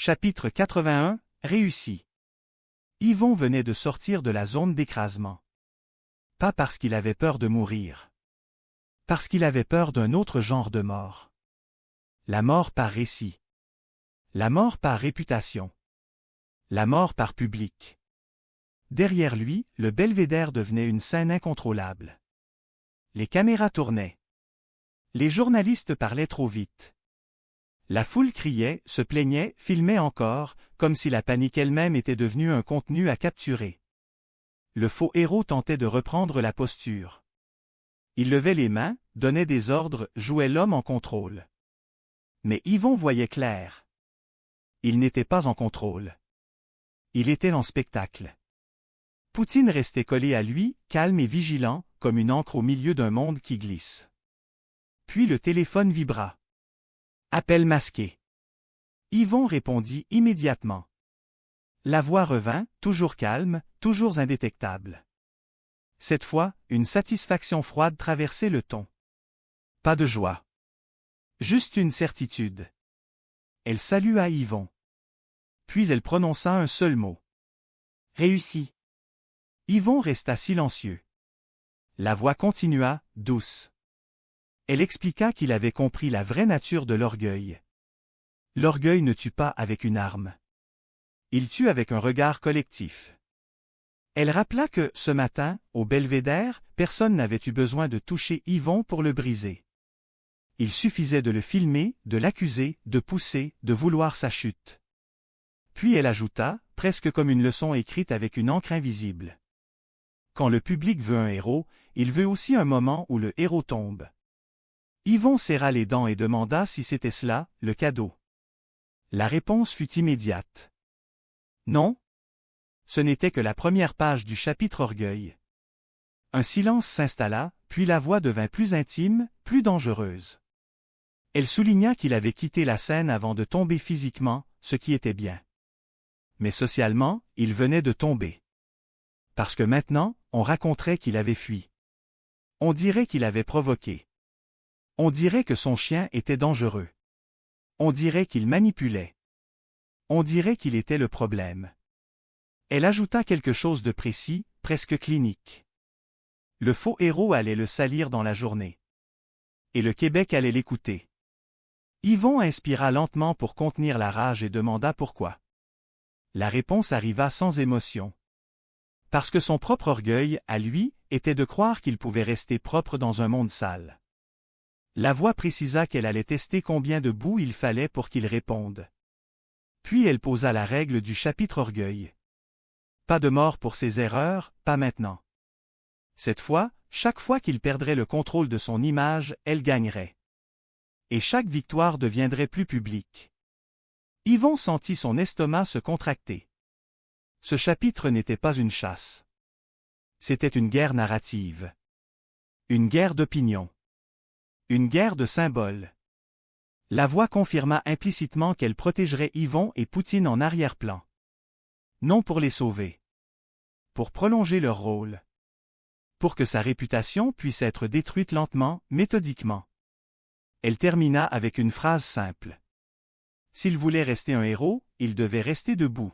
Chapitre 81, réussi. Yvon venait de sortir de la zone d'écrasement. Pas parce qu'il avait peur de mourir. Parce qu'il avait peur d'un autre genre de mort. La mort par récit. La mort par réputation. La mort par public. Derrière lui, le belvédère devenait une scène incontrôlable. Les caméras tournaient. Les journalistes parlaient trop vite. La foule criait, se plaignait, filmait encore, comme si la panique elle-même était devenue un contenu à capturer. Le faux héros tentait de reprendre la posture. Il levait les mains, donnait des ordres, jouait l'homme en contrôle. Mais Yvon voyait clair. Il n'était pas en contrôle. Il était en spectacle. Poutine restait collé à lui, calme et vigilant, comme une encre au milieu d'un monde qui glisse. Puis le téléphone vibra. Appel masqué. Yvon répondit immédiatement. La voix revint, toujours calme, toujours indétectable. Cette fois, une satisfaction froide traversait le ton. Pas de joie. Juste une certitude. Elle salua Yvon. Puis elle prononça un seul mot. Réussi. Yvon resta silencieux. La voix continua, douce. Elle expliqua qu'il avait compris la vraie nature de l'orgueil. L'orgueil ne tue pas avec une arme. Il tue avec un regard collectif. Elle rappela que, ce matin, au belvédère, personne n'avait eu besoin de toucher Yvon pour le briser. Il suffisait de le filmer, de l'accuser, de pousser, de vouloir sa chute. Puis elle ajouta, presque comme une leçon écrite avec une encre invisible. Quand le public veut un héros, il veut aussi un moment où le héros tombe. Yvon serra les dents et demanda si c'était cela, le cadeau. La réponse fut immédiate. Non. Ce n'était que la première page du chapitre orgueil. Un silence s'installa, puis la voix devint plus intime, plus dangereuse. Elle souligna qu'il avait quitté la scène avant de tomber physiquement, ce qui était bien. Mais socialement, il venait de tomber. Parce que maintenant, on raconterait qu'il avait fui. On dirait qu'il avait provoqué. On dirait que son chien était dangereux. On dirait qu'il manipulait. On dirait qu'il était le problème. Elle ajouta quelque chose de précis, presque clinique. Le faux héros allait le salir dans la journée. Et le Québec allait l'écouter. Yvon inspira lentement pour contenir la rage et demanda pourquoi. La réponse arriva sans émotion. Parce que son propre orgueil, à lui, était de croire qu'il pouvait rester propre dans un monde sale. La voix précisa qu'elle allait tester combien de boue il fallait pour qu'il réponde. Puis elle posa la règle du chapitre orgueil. Pas de mort pour ses erreurs, pas maintenant. Cette fois, chaque fois qu'il perdrait le contrôle de son image, elle gagnerait. Et chaque victoire deviendrait plus publique. Yvon sentit son estomac se contracter. Ce chapitre n'était pas une chasse. C'était une guerre narrative. Une guerre d'opinion. Une guerre de symboles. La voix confirma implicitement qu'elle protégerait Yvon et Poutine en arrière-plan. Non pour les sauver. Pour prolonger leur rôle. Pour que sa réputation puisse être détruite lentement, méthodiquement. Elle termina avec une phrase simple. S'il voulait rester un héros, il devait rester debout.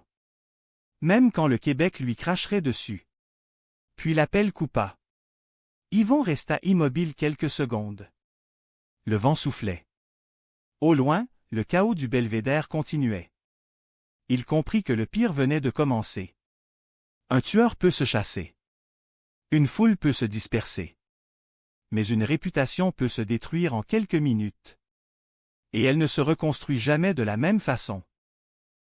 Même quand le Québec lui cracherait dessus. Puis l'appel coupa. Yvon resta immobile quelques secondes. Le vent soufflait. Au loin, le chaos du belvédère continuait. Il comprit que le pire venait de commencer. Un tueur peut se chasser. Une foule peut se disperser. Mais une réputation peut se détruire en quelques minutes. Et elle ne se reconstruit jamais de la même façon.